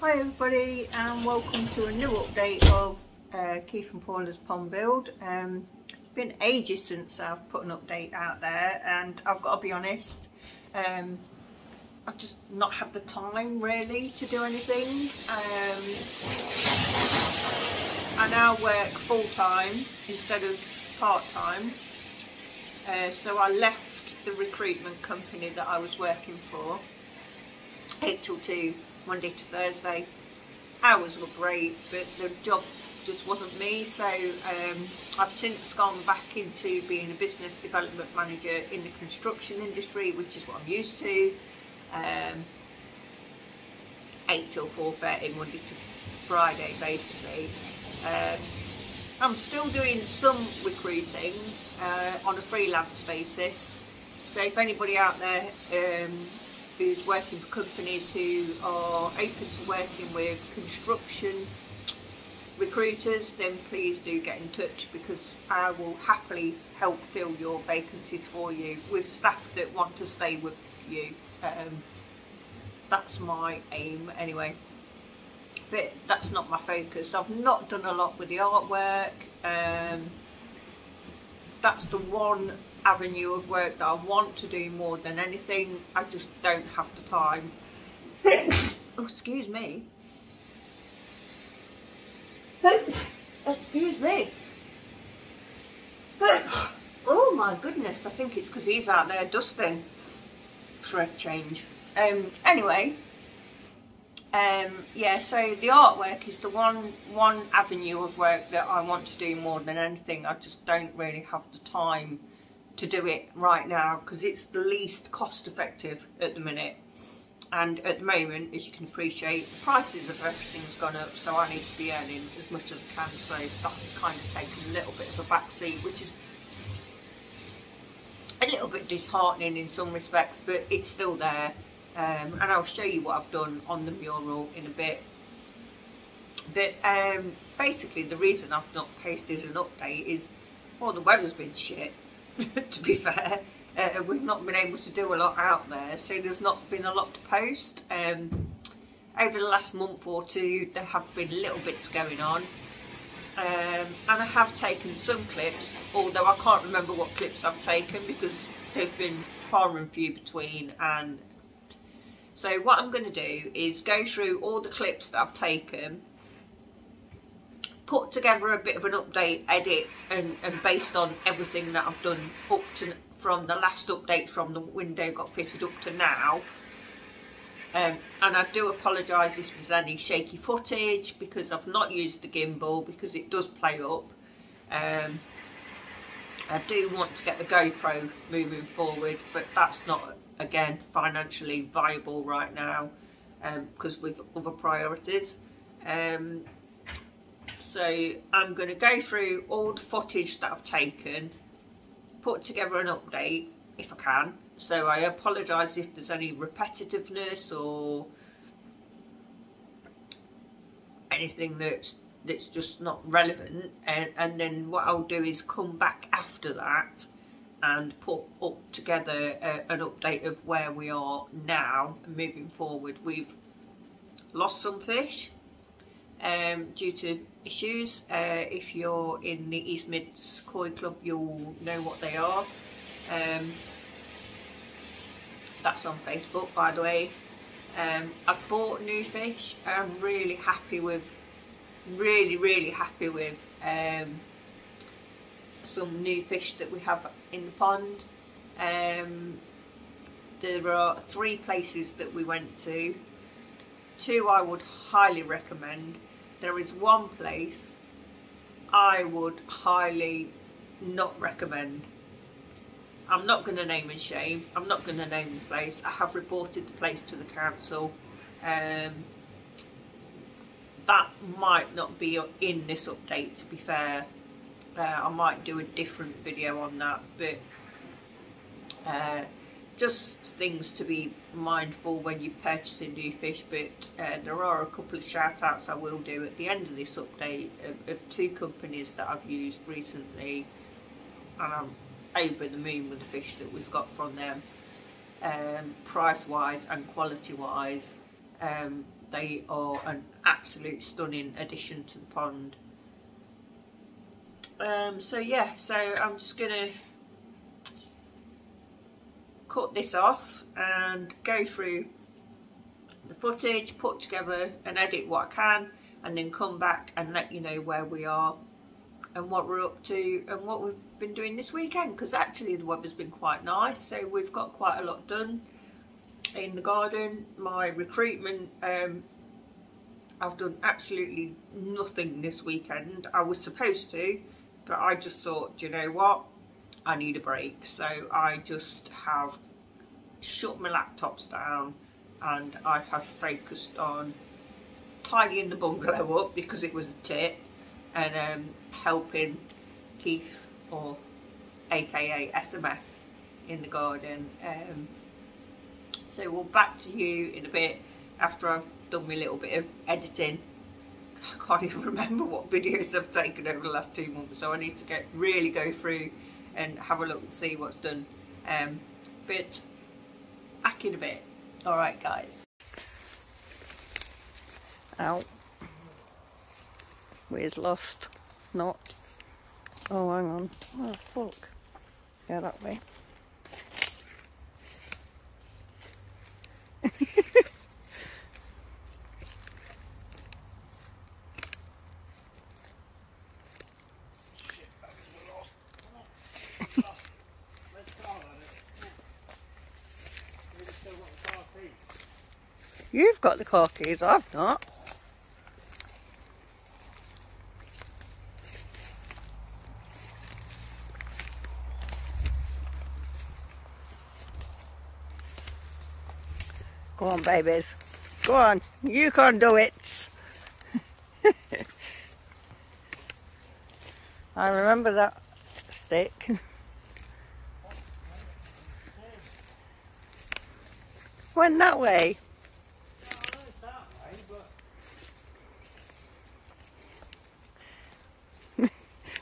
Hi everybody and welcome to a new update of Keith and Paula's pond build. Been ages since I've put an update out there and I've got to be honest, I've just not had the time really to do anything. I now work full-time instead of part-time, so I left the recruitment company that I was working for 8 till 2 Monday to Thursday. Hours were great, but the job just wasn't me, so I've since gone back into being a business development manager in the construction industry, which is what I'm used to. 8 till 4:30 Monday to Friday basically. I'm still doing some recruiting on a freelance basis, so if anybody out there who's working for companies who are open to working with construction recruiters, then please do get in touch, because I will happily help fill your vacancies for you with staff that want to stay with you. That's my aim anyway, but that's not my focus. I've not done a lot with the artwork. That's the one avenue of work that I want to do more than anything. I just don't have the time. Oh, excuse me. Excuse me. Oh my goodness, I think it's because he's out there dusting for a change. Anyway, yeah, so the artwork is the one avenue of work that I want to do more than anything. I just don't really have the time to do it right now because it's the least cost effective at the minute, and at the moment, as you can appreciate, the prices of everything's gone up, so I need to be earning as much as I can, so that's kind of taken a little bit of a backseat, which is a little bit disheartening in some respects, but it's still there. And I'll show you what I've done on the mural in a bit. But basically the reason I've not posted an update is, well, the weather's been shit. To be fair, we've not been able to do a lot out there, so there's not been a lot to post. Over the last month or two there have been little bits going on, and I have taken some clips, although I can't remember what clips I've taken because they've been far and few between. And so what I'm going to do is go through all the clips that I've taken, put together a bit of an update edit, and based on everything that I've done up to from the last update from the window got fitted up to now. And I do apologise if there's any shaky footage, because I've not used the gimbal because it does play up. I do want to get the GoPro moving forward, but that's not, again, financially viable right now because with other priorities. So I'm going to go through all the footage that I've taken, put together an update if I can. So I apologise if there's any repetitiveness or anything that's just not relevant, and then what I'll do is come back after that and put up together an update of where we are now and moving forward. We've lost some fish due to issues. If you're in the East Mids Koi Club, you'll know what they are. That's on Facebook, by the way. I've bought new fish. I'm really happy with, really happy with some new fish that we have in the pond. There are 3 places that we went to. 2 I would highly recommend. There is 1 place I would highly not recommend. I'm not going to name and shame. I'm not going to name the place. I have reported the place to the council. That might not be in this update, to be fair. I might do a different video on that, but just things to be mindful when you're purchasing new fish. But there are a couple of shout outs I will do at the end of this update of 2 companies that I've used recently, and I'm over the moon with the fish that we've got from them, price wise and quality wise. They are an absolute stunning addition to the pond. So yeah, so I'm just gonna cut this off and go through the footage, put together and edit what I can, and then come back and let you know where we are and what we're up to and what we've been doing this weekend, because actually the weather's been quite nice, so we've got quite a lot done in the garden. My recruitment, I've done absolutely nothing this weekend. I was supposed to, but I just thought, do you know what, I need a break, so I just have shut my laptops down and I have focused on tidying the bungalow up because it was a tit, and helping Keith, or aka SMF, in the garden. So we'll back to you in a bit after I've done my little bit of editing. I can't even remember what videos I've taken over the last 2 months, so I need to really go through and have a look and see what's done. But back in a bit. Alright guys. Ow. Where's lost? Not. Oh, hang on. Oh, fuck. Yeah, that way. You've got the car keys, I've not. Go on, babies. Go on, you can do it. I remember that stick. Went that way.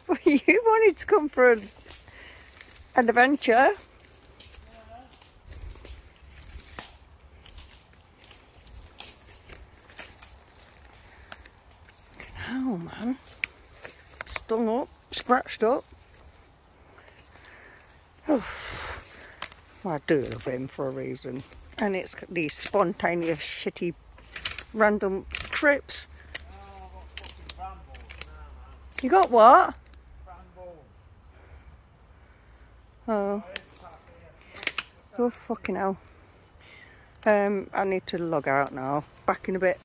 Well, you wanted to come for an adventure. Oh man, stung up, scratched up. Oof. Well, I do love him for a reason, and it's these spontaneous, shitty, random trips. You got what? Oh. Oh fucking hell. I need to log out now. Back in a bit.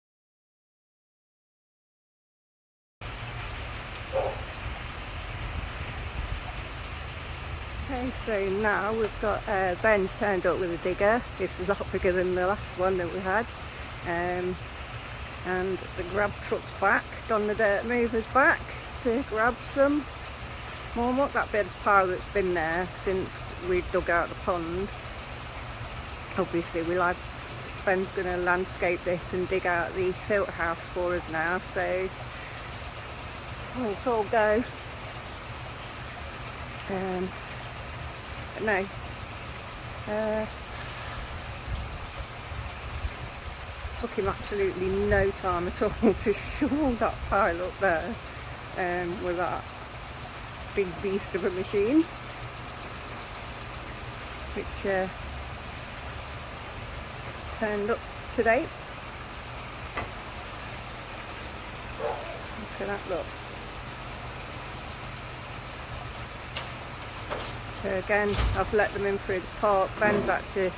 Okay, so now we've got Ben's turned up with a digger. This is a lot bigger than the last one that we had. And the grab truck's back. Don the dirt mover's back to grab some more muck. That bit of pile that's been there since we dug out the pond. Obviously Ben's going to landscape this and dig out the filter house for us now, so let's all go. But no, took him absolutely no time at all to shovel that pile up there with that big beast of a machine, which turned up today. Look at that, look. So again, I've let them in through the park. Ben's had to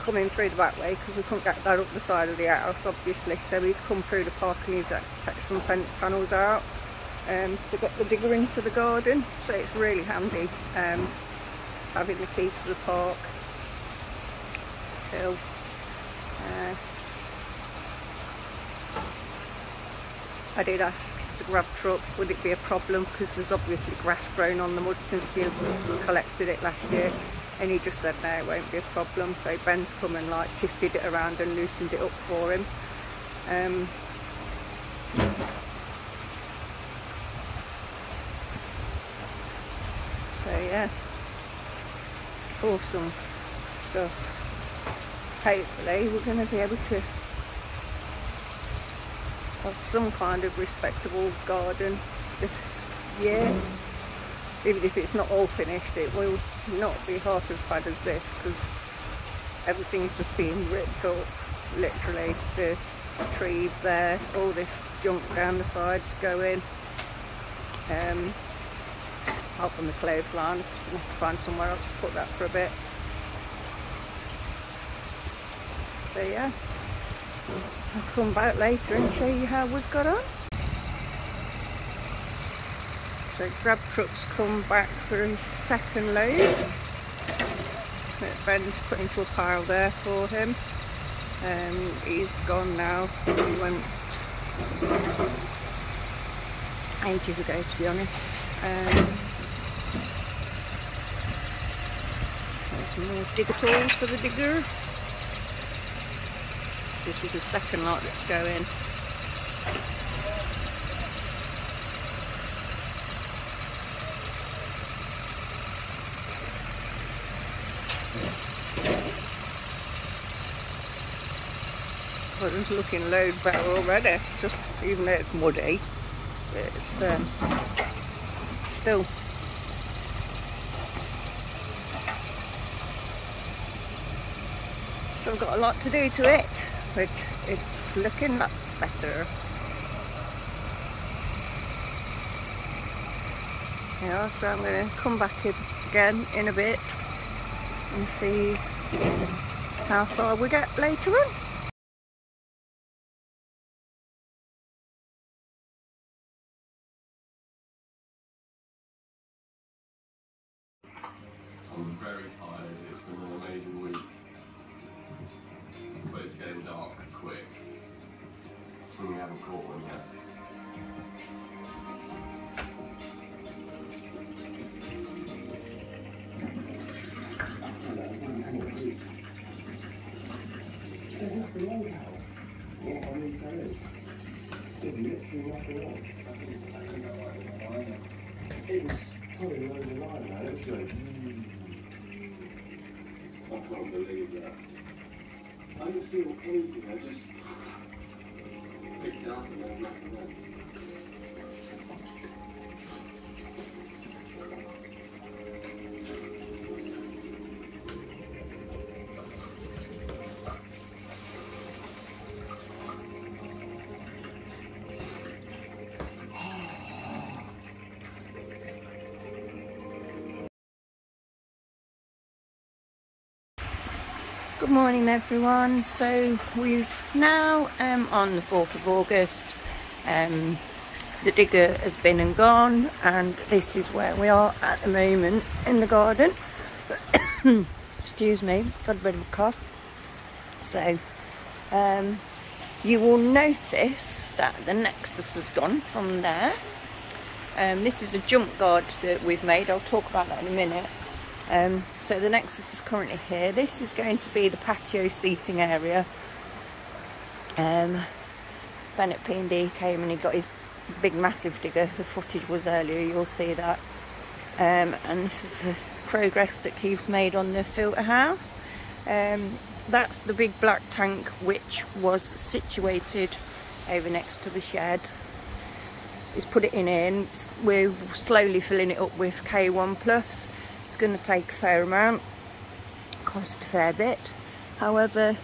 come in through the back way because we couldn't get that up the side of the house, obviously. So he's come through the park and he's had to take some fence panels out to get the digger into the garden. So it's really handy having the key to the park still. I did ask the grab truck would it be a problem because there's obviously grass grown on the mud since he collected it last year, and he just said no, it won't be a problem. So Ben's come and like shifted it around and loosened it up for him. So yeah, awesome stuff. Hopefully we're going to be able to of some kind of respectable garden this year. Even if it's not all finished, it will not be half as bad as this, because everything's just being ripped up, literally. The trees there, all this junk down the sides going. Apart from the clothesline, I have to find somewhere else to put that for a bit. So yeah, I'll come back later and show you how we've got on. So grab truck's come back for his second load. Ben's put into a pile there for him. He's gone now. He went ages ago, to be honest. There's some more digger tools for the digger. This is the second lot that's going. Well, it's looking loads better already, just even though it's muddy. It's still got a lot to do to it, but it's looking much better. Yeah, so I'm going to come back again in a bit and see how far we get later on. I'm very tired, it's been an amazing week, but it's getting dark quick, and we haven't caught one yet. It was probably over the line now, it was good. I can't believe that. I didn't feel anything, I just picked it up and then back and then. Good morning everyone. So we've now on the 4th of August. The digger has been and gone, and this is where we are at the moment in the garden. Excuse me, got a bit of a cough. So you will notice that the nexus has gone from there. This is a jump guard that we've made. I'll talk about that in a minute. So the nexus is currently here. This is going to be the patio seating area. Bennett P&D came and he got his big massive digger. The footage was earlier, you'll see that. And this is the progress that he's made on the filter house. That's the big black tank which was situated over next to the shed. He's put it in. We're slowly filling it up with K1+. It's going to take a fair amount, cost a fair bit. However,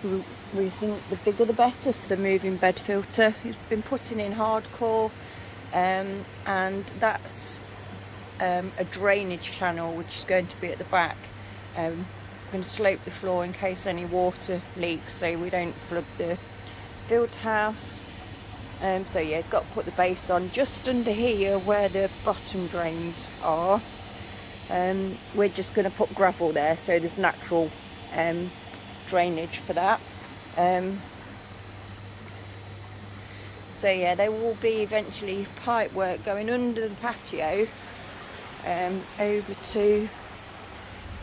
we think the bigger the better for the moving bed filter. It's been putting in hardcore, and that's a drainage channel which is going to be at the back. We're going to slope the floor in case any water leaks so we don't flood the filter house. So yeah, it's got to put the base on just under here where the bottom drains are. We're just going to put gravel there so there's natural drainage for that. So yeah, there will be eventually pipe work going under the patio over to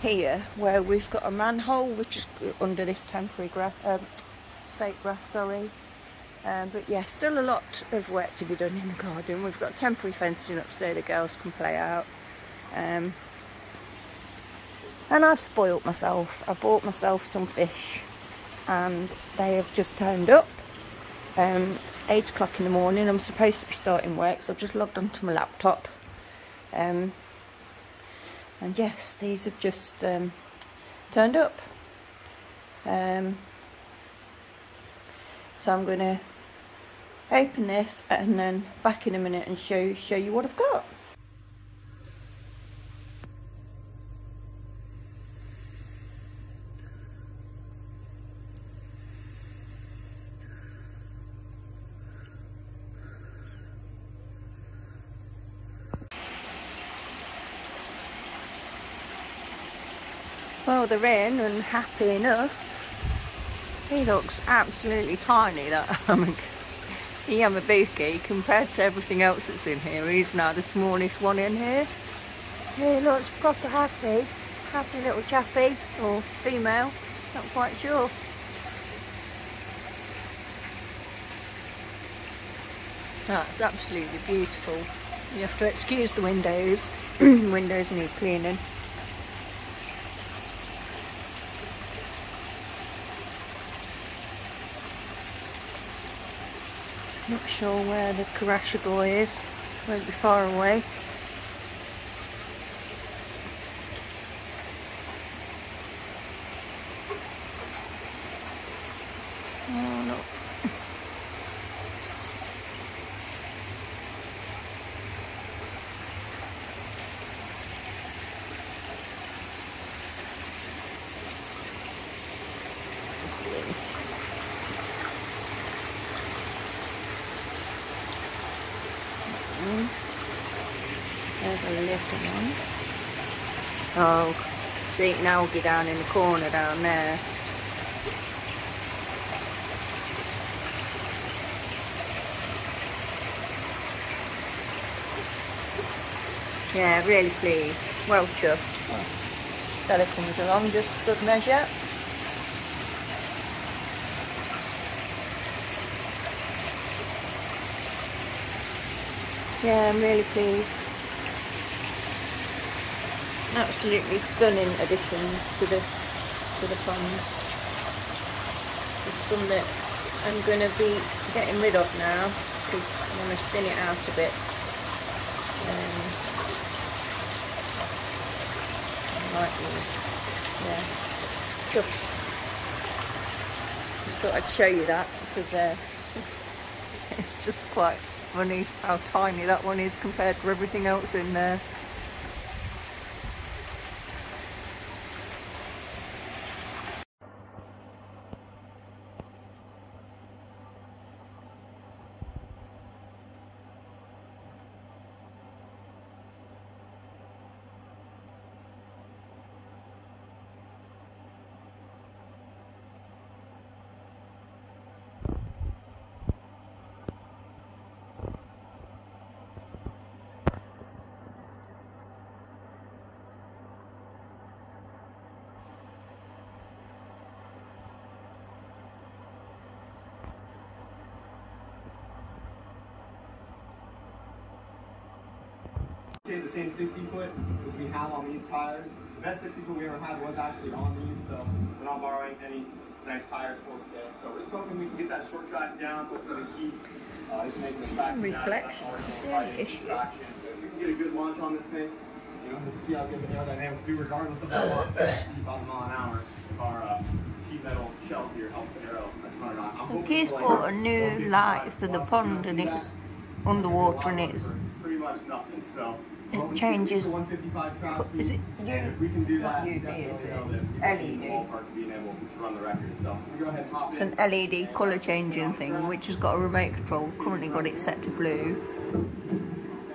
here where we've got a manhole which is under this temporary grass, fake grass, sorry. But yeah, still a lot of work to be done in the garden. We've got temporary fencing up so the girls can play out. And And I've spoilt myself. I bought myself some fish and they have just turned up. It's 8 o'clock in the morning. I'm supposed to be starting work, so I've just logged onto my laptop. And yes, these have just turned up. So I'm going to open this and then back in a minute and show you what I've got. Well, they're in and happy enough. He looks absolutely tiny, that Yamabuki, compared to everything else that's in here. He's now the smallest one in here. He looks proper happy. Happy little chappy, or female, not quite sure. That's absolutely beautiful. You have to excuse the windows. Windows need cleaning. Not sure where the Karashigoi is. Won't be far away. Oh no. Let's see. There's a little one. Oh, see, now we'll get down in the corner down there. Yeah, really pleased. Well chuffed. Well, Stella comes along just for good measure. Yeah, I'm really pleased. Absolutely stunning additions to the pond. There's some that I'm going to be getting rid of now because I want to thin it out a bit. I like these. Yeah. Cool. Just thought I'd show you that because it's just quite funny how tiny that one is compared to everything else in there. The same 60-foot as we have on these tires. The best 60-foot we ever had was actually on these, so we're not borrowing any nice tires for today. So we're just hoping we can get that short track down, hopefully to keep making this back. Reflection. Yeah, we can get a good launch on this thing. You know, we'll see how good the aerodynamics do, regardless of that launch speed by the mile an hour. Our sheet metal shell here helps the aero. So Keir's bought a new light for the pond and it's underwater and it's pretty much nothing. So it changes. Is it UV? Is it? LED. It's an LED colour changing thing which has got a remote control. Currently got it set to blue.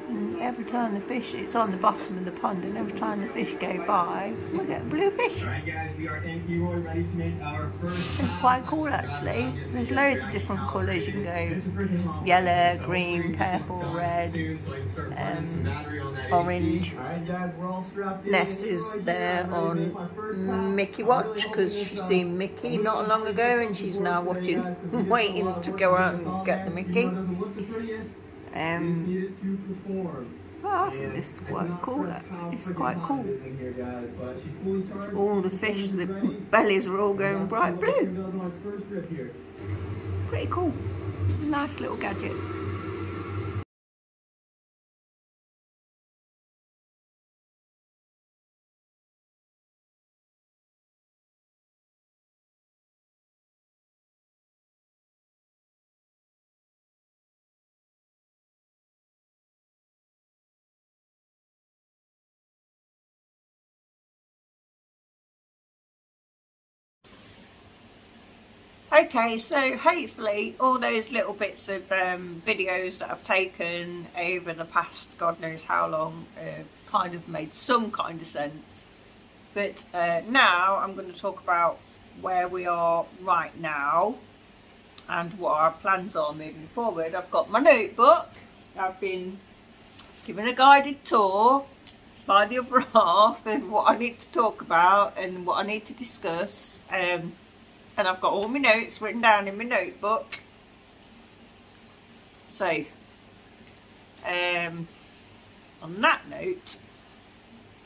And every time the fish, it's on the bottom of the pond, and every time the fish go by, we get blue fish. Alright guys, we are in Eroy, ready to make our first. It's quite cool actually. There's loads of different colours. You can go yellow, green, purple, red, orange. Ness is there on Mickey Watch because she's seen Mickey not long ago and she's now watching, waiting to go out and get the Mickey. I think this is quite cool. It's quite cool. All the fish, the bellies are all going bright blue. Pretty cool. Nice little gadget. Okay, so hopefully all those little bits of videos that I've taken over the past God knows how long kind of made some kind of sense. But now I'm going to talk about where we are right now and what our plans are moving forward. I've got my notebook. I've been given a guided tour by the other half of what I need to talk about and what I need to discuss. And I've got all my notes written down in my notebook. So, on that note,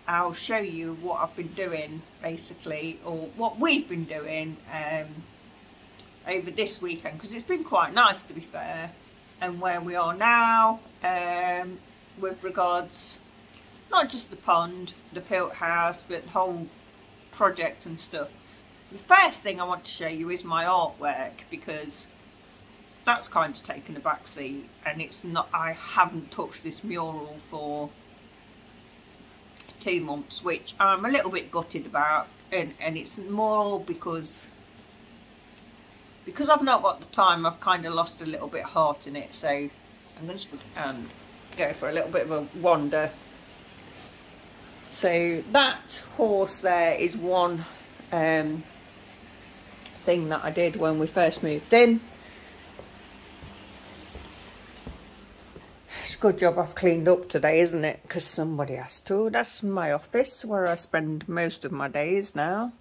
I'll show you what I've been doing, basically, or what we've been doing over this weekend, because it's been quite nice, to be fair, and where we are now with regards, not just the pond, the filter house, but the whole project and stuff. The first thing I want to show you is my artwork, because that's kind of taken a back seat, and it's not, I haven't touched this mural for 2 months, which I'm a little bit gutted about, and it's more because I've not got the time. I've kind of lost a little bit of heart in it, so I'm going to go for a little bit of a wander. So that horse there is one thing that I did when we first moved in. It's a good job I've cleaned up today, isn't it? Because somebody has to. That's my office where I spend most of my days now.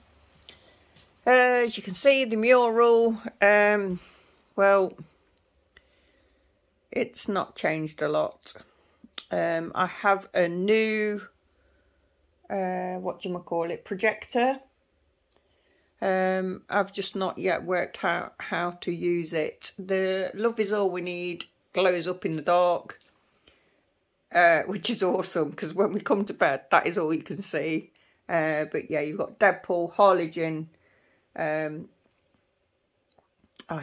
As you can see, the mural, well, it's not changed a lot. I have a new, projector. I've just not yet worked out how to use it. The Love Is All We Need glows up in the dark, which is awesome, because when we come to bed, that is all you can see. But yeah, you've got Deadpool, Harley-Jin. I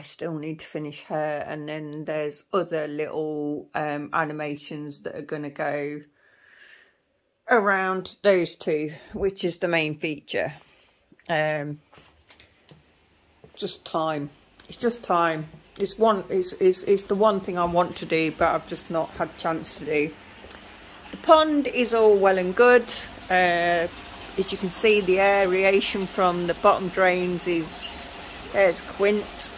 still need to finish her, and then there's other little animations that are going to go around those two, which is the main feature. Just time. It's just time. It's the one thing I want to do, but I've just not had a chance to do. The pond is all well and good. As you can see, the aeration from the bottom drains is... There's Quint.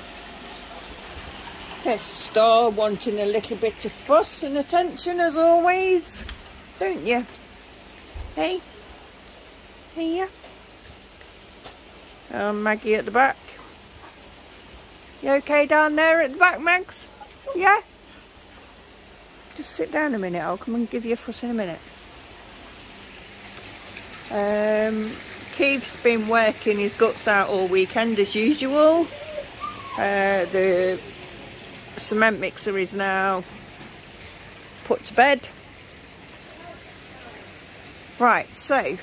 There's Star wanting a little bit of fuss and attention as always, don't you? Hey? Hey, yeah? Maggie at the back. You okay down there at the back, Mags? Yeah? Just sit down a minute, I'll come and give you a fuss in a minute. Keith's been working his guts out all weekend as usual. The cement mixer is now put to bed. Right, so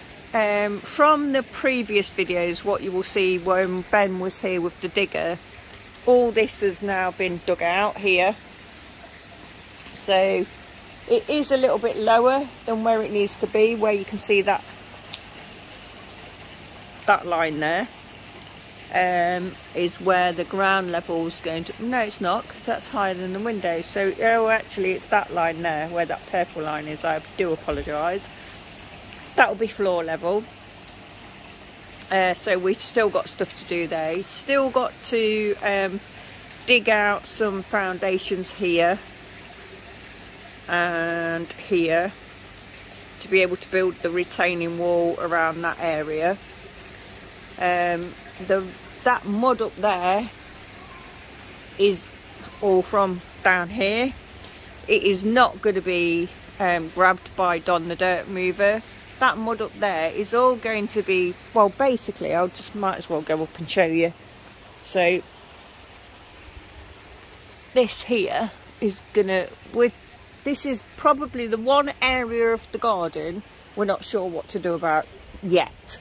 from the previous videos, what you will see when Ben was here with the digger, all this has now been dug out here. So it is a little bit lower than where it needs to be, where you can see that line there is where the ground level is going to... No, it's not, because that's higher than the window. So, oh, actually, it's that line there, where that purple line is. I do apologise. That will be floor level. So we've still got stuff to do there. Still got to dig out some foundations here and here to be able to build the retaining wall around that area. That mud up there is all from down here. It is not going to be grabbed by Don the dirt mover. That mud up there is all going to be, well, basically I'll just might as well go up and show you. So this here is gonna, this is probably the one area of the garden we're not sure what to do about yet.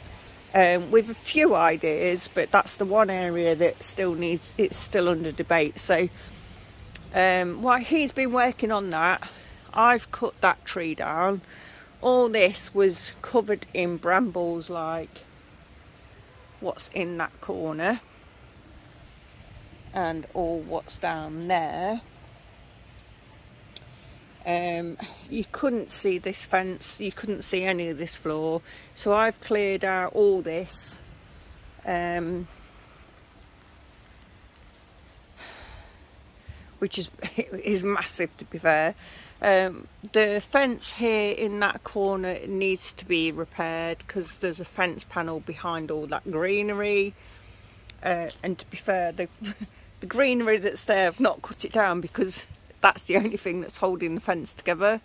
We've a few ideas, but that's the one area that still needs, it's still under debate. So while he's been working on that, I've cut that tree down. All this was covered in brambles, like what's in that corner and all what's down there. You couldn't see this fence, you couldn't see any of this floor, so I've cleared out all this, which is massive, to be fair. The fence here in that corner needs to be repaired because there's a fence panel behind all that greenery, and to be fair, the greenery that's there, I've not cut it down because that's the only thing that's holding the fence together.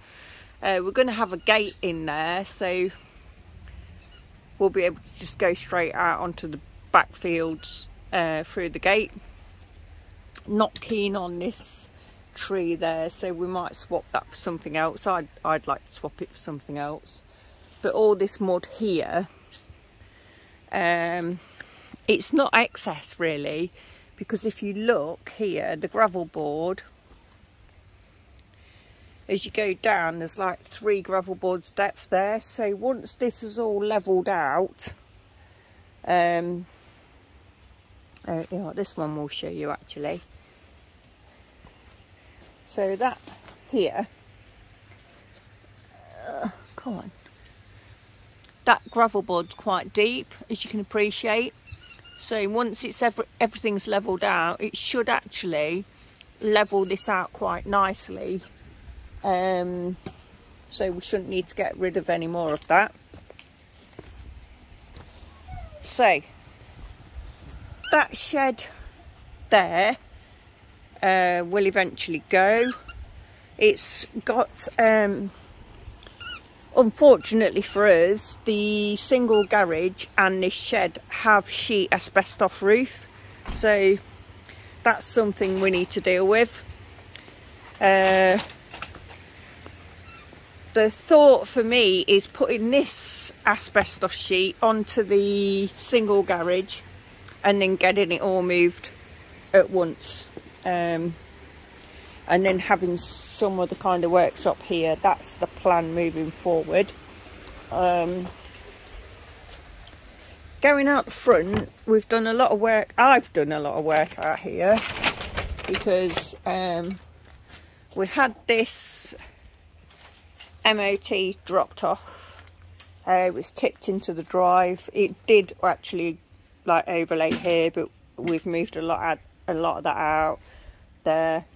We're going to have a gate in there, so we'll be able to just go straight out onto the back fields through the gate. Not keen on this tree there, so we might swap that for something else. I'd like to swap it for something else. But all this mud here, it's not excess really, because if you look here, the gravel board, as you go down, there's like 3 gravel boards depth there. So once this is all levelled out, yeah, this one will show you actually. So that here, come on, that gravel board's quite deep, as you can appreciate. So once it's everything's levelled out, it should actually level this out quite nicely. So we shouldn't need to get rid of any more of that. So that shed there will eventually go. It's got, unfortunately for us, the single garage and this shed have sheet asbestos roof, so that's something we need to deal with. The thought for me is putting this asbestos sheet onto the single garage and then getting it all moved at once, and then having some other kind of workshop here. That's the plan moving forward. Going out the front, we've done a lot of work. I've done a lot of work out here because we had this MOT dropped off. It was tipped into the drive. It did actually like overlay here, but we've moved a lot of that out there.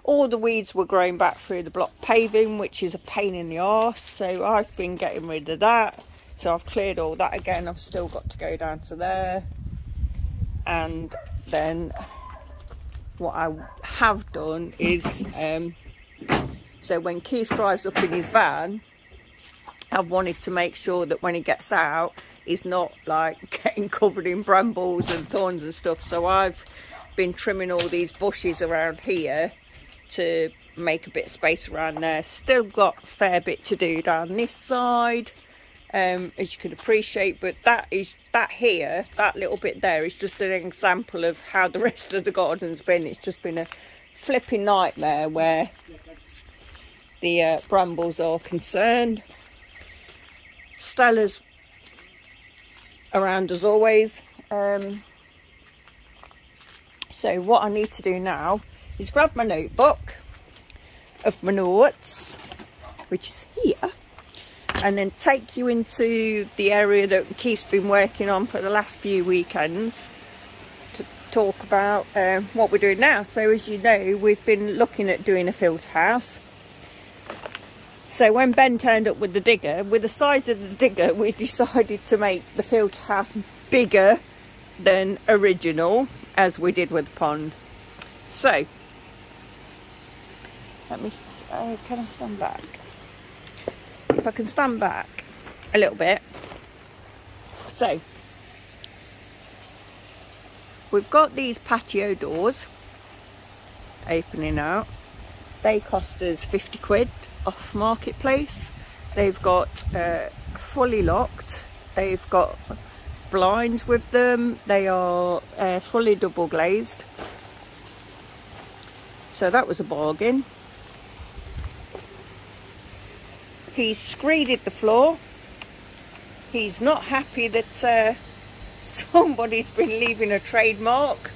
All the weeds were growing back through the block paving, which is a pain in the arse, so I've been getting rid of that. So I've cleared all that again. I've still got to go down to there, and then what I have done is so when Keith drives up in his van, I've wanted to make sure that when he gets out, he's not like getting covered in brambles and thorns and stuff. So I've been trimming all these bushes around here to make a bit of space around there. Still got a fair bit to do down this side, as you can appreciate, but that here, that little bit there is just an example of how the rest of the garden's been. It's just been a flipping nightmare where the brambles are concerned. Stella's around as always. So what I need to do now is grab my notebook of my notes, which is here, and then take you into the area that Keith's been working on for the last few weekends to talk about what we're doing now. So as you know, we've been looking at doing a filter house. So when Ben turned up with the digger, with the size of the digger, we decided to make the filter house bigger than original, as we did with the pond. So let me can I stand back? If I can stand back a little bit. So we've got these patio doors opening out. They cost us 50 quid off Marketplace. They've got fully locked. They've got blinds with them. They are fully double glazed. So that was a bargain. He's screeded the floor. He's not happy that somebody's been leaving a trademark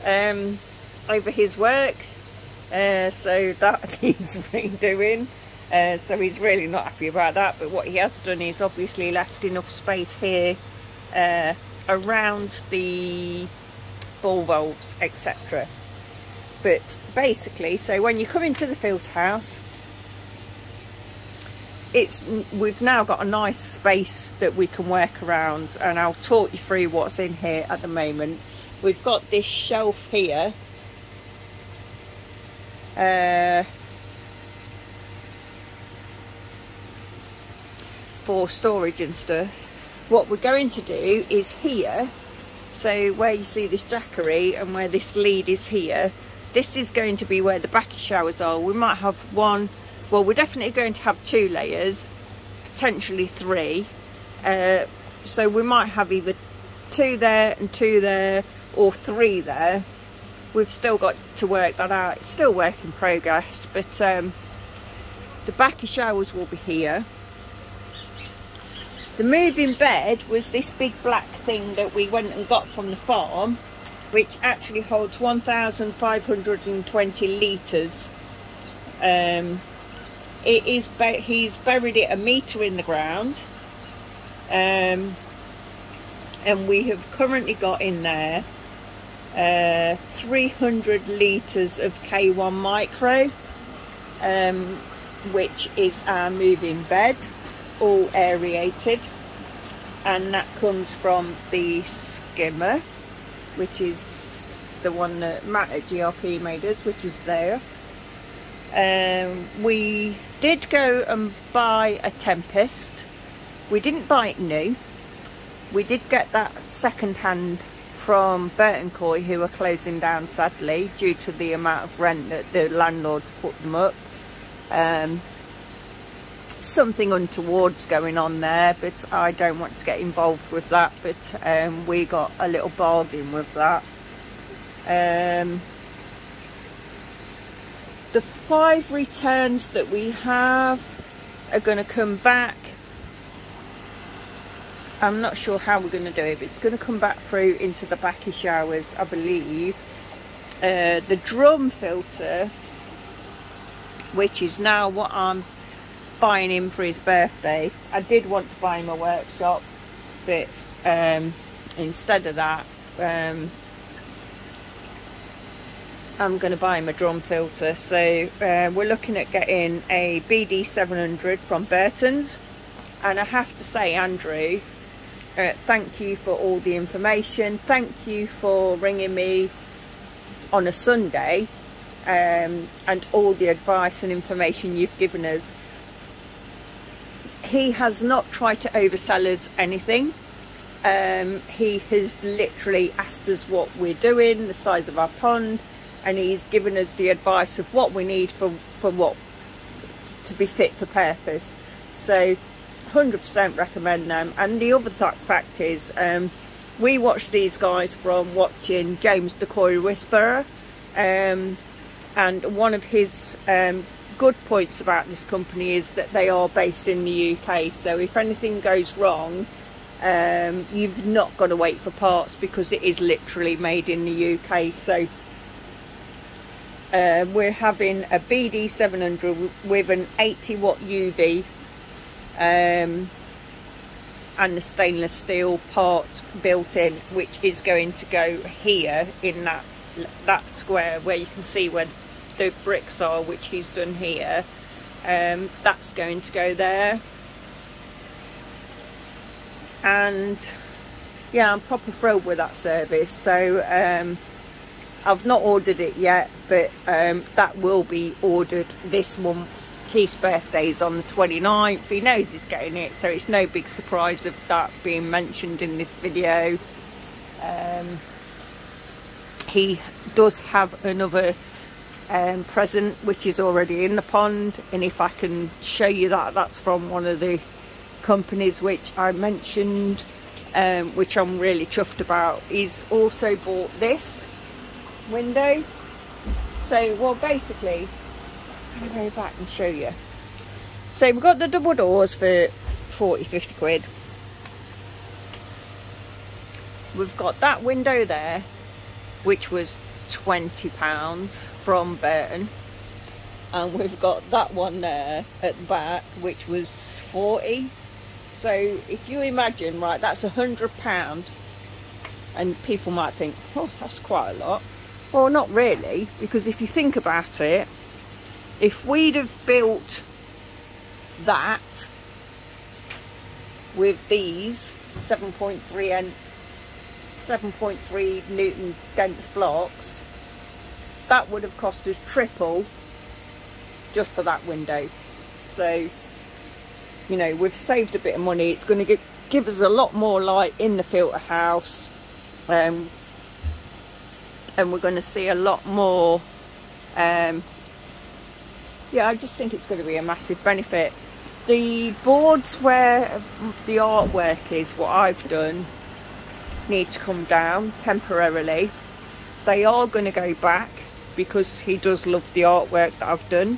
over his work. So that needs redoing. So he's really not happy about that. But what he has done is obviously left enough space here around the ball valves, etc. But basically, so when you come into the filter house, we've now got a nice space that we can work around, and I'll talk you through what's in here at the moment. We've got this shelf here for storage and stuff. What we're going to do is here, so where you see this jackery and where this lead is here, this is going to be where the backy showers are. We might have one, well, we're definitely going to have 2 layers, potentially 3. So we might have either 2 there and 2 there, or 3 there. We've still got to work that out. It's still work in progress, but the backy showers will be here. The moving bed was this big black thing that we went and got from the farm, which actually holds 1,520 litres. He's buried it 1 metre in the ground, and we have currently got in there 300 litres of K1 Micro, which is our moving bed, all aerated, and that comes from the skimmer, which is the one that Matt at GRP made us, which is there. We did go and buy a Tempest. We didn't buy it new. We did get that second hand from Burton Coy, who are closing down sadly due to the amount of rent that the landlords put them up. Something untoward's going on there, but I don't want to get involved with that. But we got a little bargain with that. The 5 returns that we have are going to come back. I'm not sure how we're going to do it, but it's going to come back through into the backy showers, I believe. The drum filter, which is now what I'm buying him for his birthday. I did want to buy him a workshop, but instead of that, I'm going to buy him a drum filter. So we're looking at getting a BD 700 from Burton's. And I have to say, Andrew, thank you for all the information. Thank you for ringing me on a Sunday, and all the advice and information you've given us. He has not tried to oversell us anything. He has literally asked us what we're doing, the size of our pond, and he's given us the advice of what we need for what to be fit for purpose. So 100% recommend them. And the other fact is, we watch these guys from watching James the Coy Whisperer, and one of his good points about this company is that they are based in the UK. So if anything goes wrong, you've not got to wait for parts, because it is literally made in the UK. So we're having a BD 700 with an 80 watt UV and the stainless steel part built in, which is going to go here in that square where you can see where the bricks are, which he's done here. That's going to go there. And yeah, I'm proper thrilled with that service. So I've not ordered it yet, but that will be ordered this month. Keith's birthday is on the 29th. He knows he's getting it, so it's no big surprise of that being mentioned in this video. He does have another present which is already in the pond, and if I can show you that, that's from one of the companies which I mentioned, which I'm really chuffed about. He's also bought this window. So, well, basically, I'll go back and show you. So we've got the double doors for 40-50 quid. We've got that window there, which was £20 from Burton, and we've got that one there at the back, which was 40. So if you imagine, right, that's £100, and people might think, oh, that's quite a lot. Well, not really, because if you think about it, if we'd have built that with these 7.3 Newton dense blocks, that would have cost us triple just for that window. So, you know, we've saved a bit of money. It's going to give us a lot more light in the filter house, and we're going to see a lot more. Yeah, I just think it's going to be a massive benefit. The boards where the artwork is, what I've done, need to come down temporarily. They are going to go back because he does love the artwork that I've done.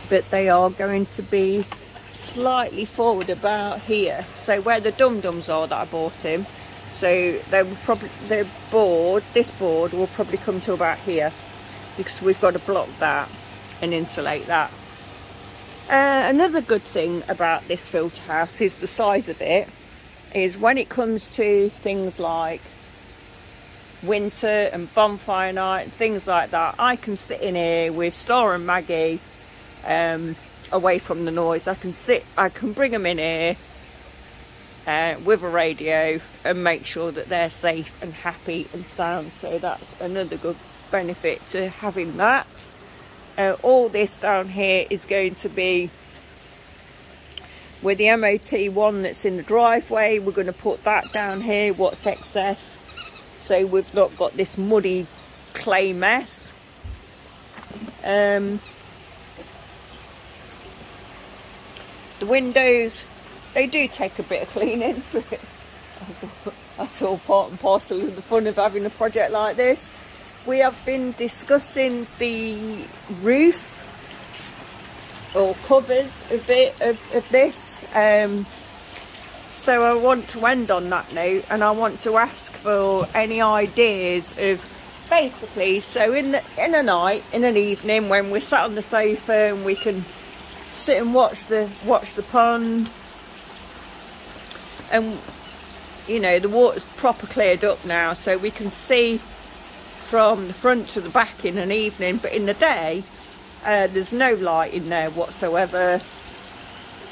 But they are going to be slightly forward about here. So where the dum-dums are that I bought him. So they will probably, this board will probably come to about here, because we've got to block that and insulate that. Another good thing about this filter house is the size of it. Is when it comes to things like winter and bonfire night and things like that, I can sit in here with Star and Maggie, away from the noise. I can bring them in here with a radio and make sure that they're safe and happy and sound. So that's another good benefit to having that. All this down here is going to be with the MOT one that's in the driveway. We're going to put that down here, what's excess, so we've not got this muddy clay mess. The windows, they do take a bit of cleaning. That's all part and parcel of the fun of having a project like this. We have been discussing the roof or covers of this. So I want to end on that note, and I want to ask for any ideas of basically, so in an evening when we're sat on the sofa and we can sit and watch the pond, and you know, the water's proper cleared up now, so we can see from the front to the back in an evening. But in the day, there's no light in there whatsoever,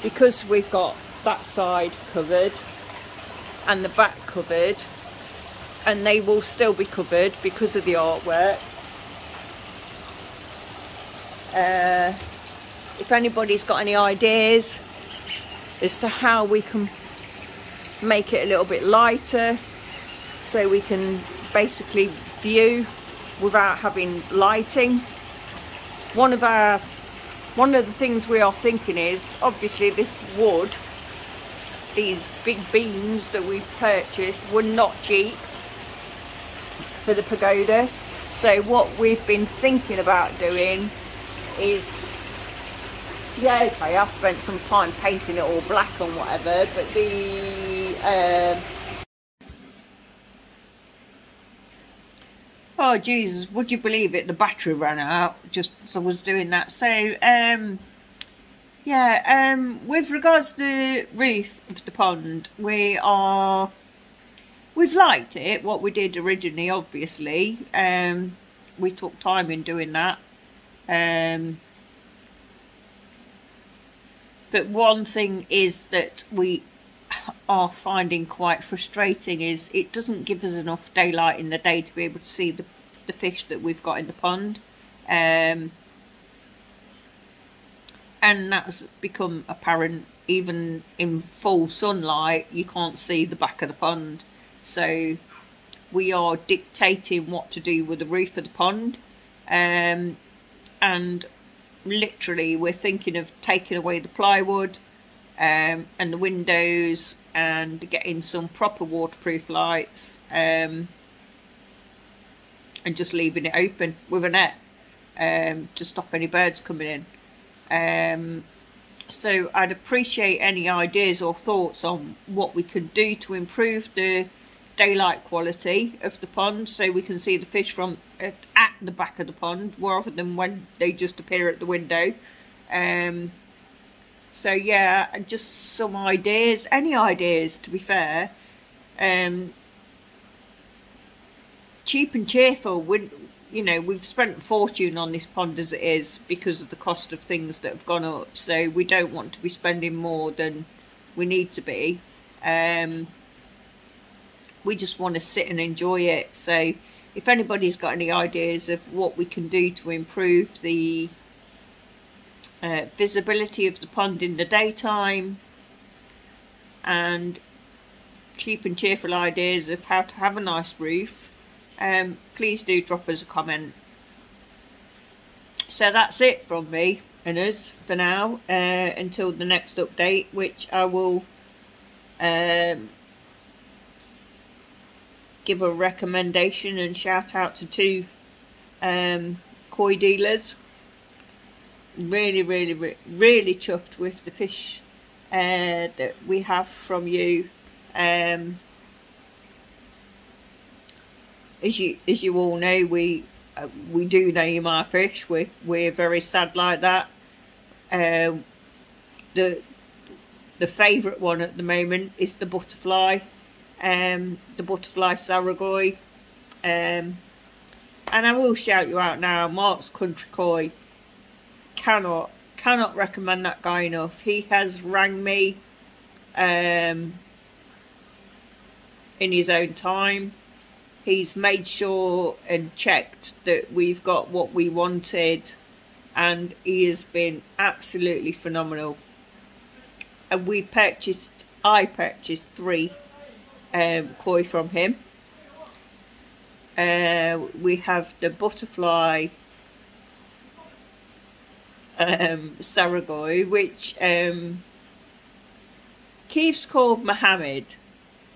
because we've got that side covered and the back covered, and they will still be covered because of the artwork. If anybody's got any ideas as to how we can make it a little bit lighter, so we can basically view without having lighting. One of the things we are thinking is, obviously this wood, these big beams that we've purchased were not cheap for the pagoda. So what we've been thinking about doing is, yeah, okay, I spent some time painting it all black and whatever, but oh Jesus, would you believe it, the battery ran out just as I was doing that. So yeah, with regards to the roof of the pond, we've liked it, what we did originally, obviously. We took time in doing that. But one thing is that are finding quite frustrating is it doesn't give us enough daylight in the day to be able to see the fish that we've got in the pond. And that's become apparent. Even in full sunlight, you can't see the back of the pond. So we are dictating what to do with the roof of the pond. And literally we're thinking of taking away the plywood and the windows and getting some proper waterproof lights, and just leaving it open with a net to stop any birds coming in. So I'd appreciate any ideas or thoughts on what we could do to improve the daylight quality of the pond, so we can see the fish from at the back of the pond rather than when they just appear at the window. So yeah, just some ideas, any ideas to be fair. Cheap and cheerful. We've spent a fortune on this pond as it is because of the cost of things that have gone up, so we don't want to be spending more than we need to be. We just want to sit and enjoy it. So if anybody's got any ideas of what we can do to improve the visibility of the pond in the daytime, and cheap and cheerful ideas of how to have a nice roof, please do drop us a comment. So that's it from me and us for now, until the next update, which I will give a recommendation and shout out to 2 koi dealers. Really chuffed with the fish that we have from you. As you all know, we do name our fish. We're very sad like that. The favourite one at the moment is the butterfly. The butterfly Saragoi. And I will shout you out now, Mark's Country Koi. Cannot recommend that guy enough. He has rang me in his own time. He's made sure and checked that we've got what we wanted, and he has been absolutely phenomenal. And I purchased 3 koi from him. We have the butterfly Saragoi, which Keith's called Mohammed.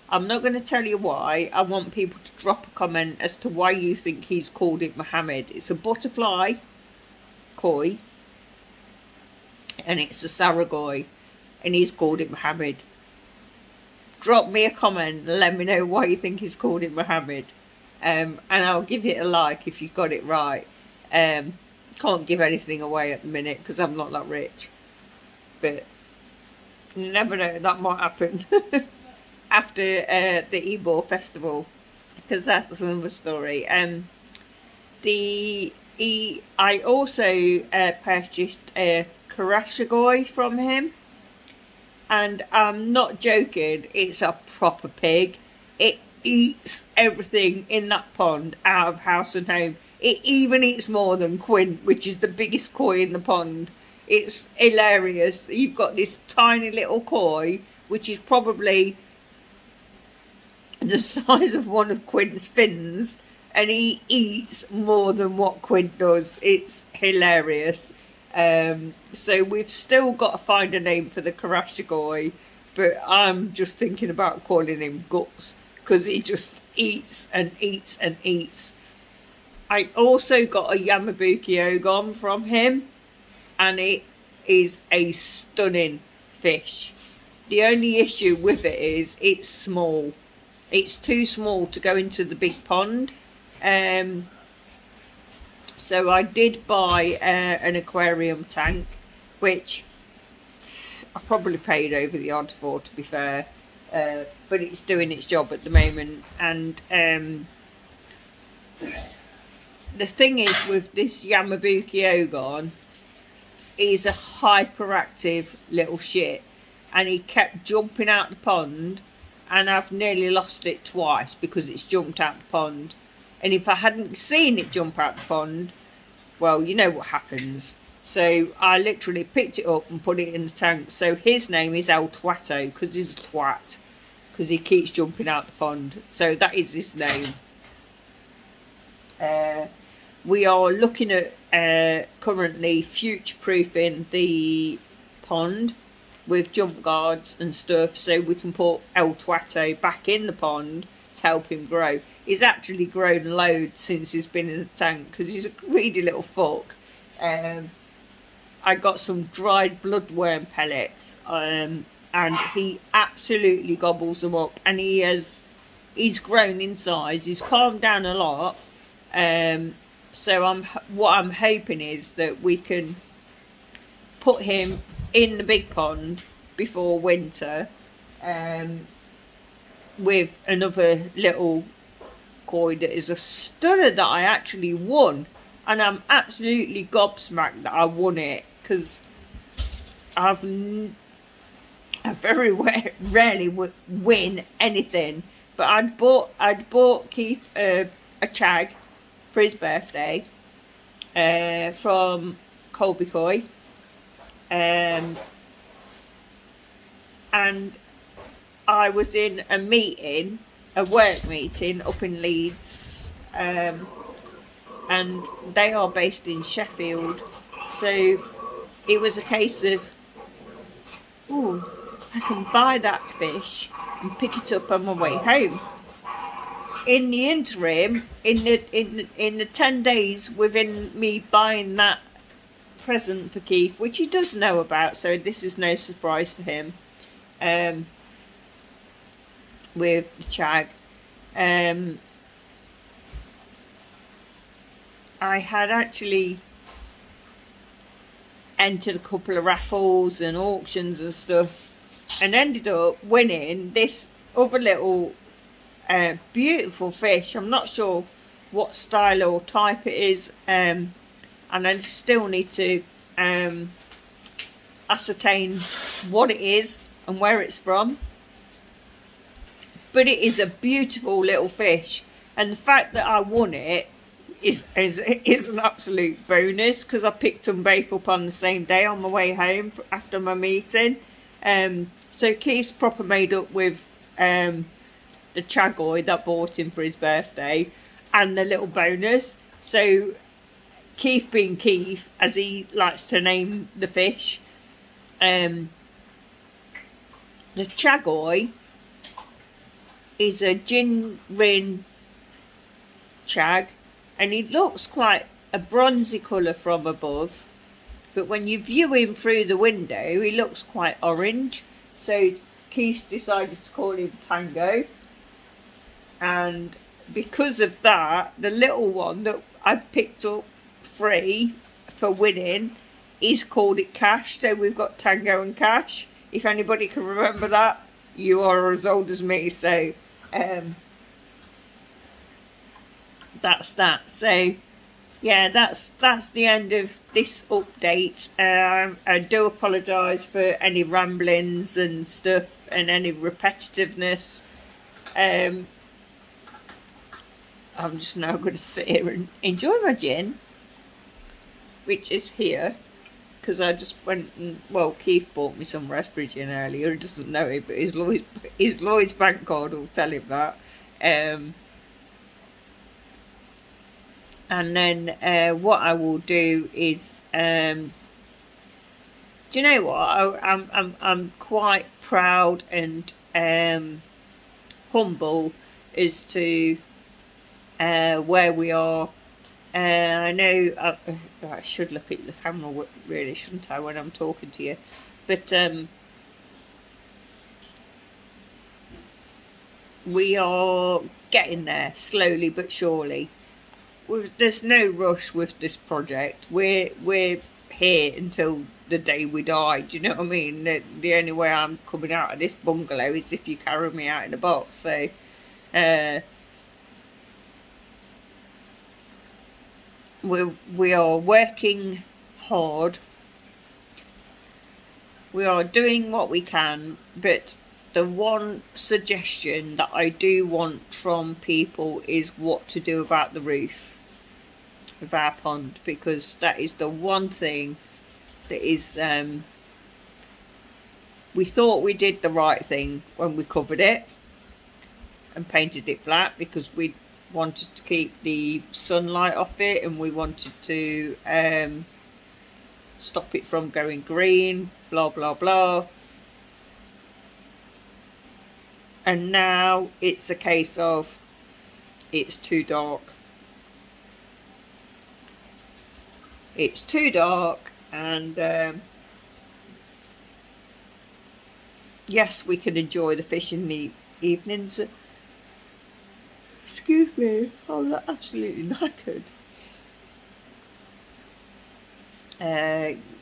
I'm not going to tell you why. I want people to drop a comment as to why you think he's called it Mohammed. It's a butterfly koi, and it's a Saragoi, and he's called it Mohammed. Drop me a comment and let me know why you think he's called it Mohammed, and I'll give it a like if you've got it right. Can't give anything away at the minute because I'm not that rich, but you never know, that might happen after the Ebor festival, because that's another story. I also purchased a Karashagoi from him, and I'm not joking, it's a proper pig. It eats everything in that pond out of house and home. It even eats more than Quint, which is the biggest koi in the pond. It's hilarious. You've got this tiny little koi, which is probably the size of one of Quint's fins, and he eats more than what Quint does. It's hilarious. So we've still got to find a name for the Karashagoi, but I'm just thinking about calling him Guts, because he just eats and eats and eats. I also got a Yamabuki Ogon from him, and it is a stunning fish. The only issue with it is it's small. It's too small to go into the big pond. So I did buy an aquarium tank, which I probably paid over the odds for, to be fair. But it's doing its job at the moment. And the thing is with this Yamabuki Ogon, he's a hyperactive little shit. and he kept jumping out the pond, and I've nearly lost it twice because it's jumped out the pond. And if I hadn't seen it jump out the pond, well, you know what happens. So I literally picked it up and put it in the tank. So his name is El Twato, because he's a twat, because he keeps jumping out the pond. So that is his name. We are looking at currently future-proofing the pond with jump guards and stuff, so we can put El Twato back in the pond to help him grow. He's actually grown loads since he's been in the tank, because he's a greedy little fuck. I got some dried bloodworm pellets, and he absolutely gobbles them up, and he's grown in size. He's calmed down a lot. So what I'm hoping is that we can put him in the big pond before winter, with another little koi that is a stunner that I actually won, and I'm absolutely gobsmacked that I won it, because I very rarely win anything. But I'd bought Keith a chag for his birthday from Colby Koi, and I was in a meeting, a work meeting up in Leeds, and they are based in Sheffield, so it was a case of, oh, I can buy that fish and pick it up on my way home. In the interim, in the 10 days within me buying that present for Keith, which he does know about, so this is no surprise to him, with the chag, I had actually entered a couple of raffles and auctions and stuff, and ended up winning this other little beautiful fish. I'm not sure what style or type it is, and I still need to ascertain what it is and where it's from. But it is a beautiful little fish, and the fact that I won it is an absolute bonus, because I picked them both up on the same day on my way home after my meeting. So Keith's proper made up with the chagoy that I bought him for his birthday, and the little bonus. So Keith being Keith, as he likes to name the fish, the chagoy is a gin rin chag, and he looks quite a bronzy colour from above, but when you view him through the window he looks quite orange. So Keith decided to call him Tango, and because of that, the little one that I picked up free for winning, he's called it Cash. So we've got Tango and Cash. If anybody can remember that, you are as old as me. So that's that. So yeah, that's the end of this update. I do apologise for any ramblings and stuff and any repetitiveness. I'm just now going to sit here and enjoy my gin, which is here, because I just went and, well, Keith bought me some raspberry gin earlier. He doesn't know it, but his Lloyd's bank card will tell him that. And then what I will do is, do you know what? I'm quite proud and humble as to where we are. I know I should look at the camera, really, shouldn't I, when I'm talking to you? But we are getting there, slowly but surely. There's no rush with this project. We're here until the day we die. Do you know what I mean? The only way I'm coming out of this bungalow is if you carry me out in a box. So we are working hard. We are doing what we can, but the one suggestion that I do want from people is what to do about the roof of our pond, because that is the one thing that is we thought we did the right thing when we covered it and painted it black, because we wanted to keep the sunlight off it and we wanted to stop it from going green, blah blah blah. And now it's a case of it's too dark. It's too dark, and yes, we can enjoy the fish in the evenings. Excuse me, I'm absolutely knackered.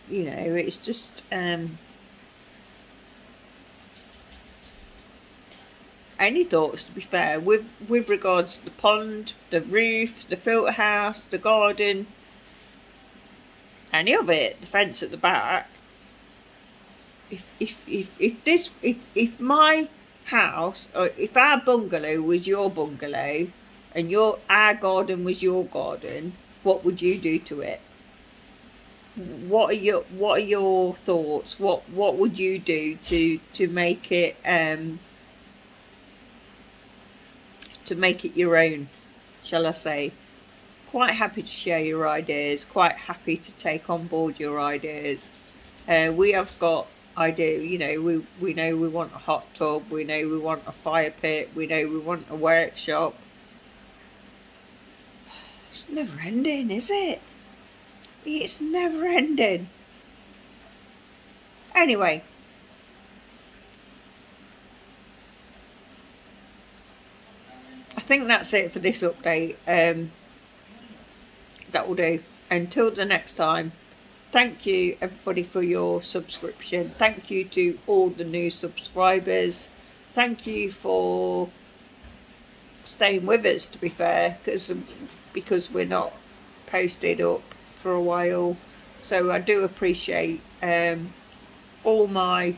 You know, it's just any thoughts, to be fair, with regards to the pond, the roof, the filter house, the garden, any of it, the fence at the back. If my house, or if our bungalow was your bungalow and our garden was your garden, what would you do to it? What are your thoughts? What would you do to make it your own, shall I say? Quite happy to share your ideas, quite happy to take on board your ideas. We have got idea, you know, we know we want a hot tub, we know we want a fire pit, we know we want a workshop. It's never ending, is it? It's never ending. Anyway, I think that's it for this update. That will do. Until the next time, thank you everybody for your subscription. Thank you to all the new subscribers. Thank you for staying with us, to be fair, because we're not posted up for a while. So I do appreciate all my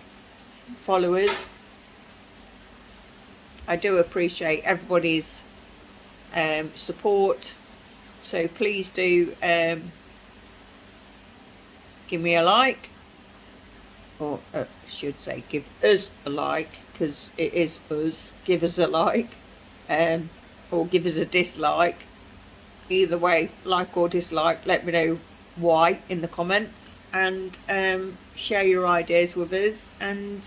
followers. I do appreciate everybody's support. So please do give me a like, or I should say give us a like, because it is us. Give us a like, or give us a dislike. Either way, like or dislike, let me know why in the comments, and share your ideas with us, and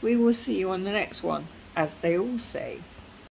we will see you on the next one, as they all say.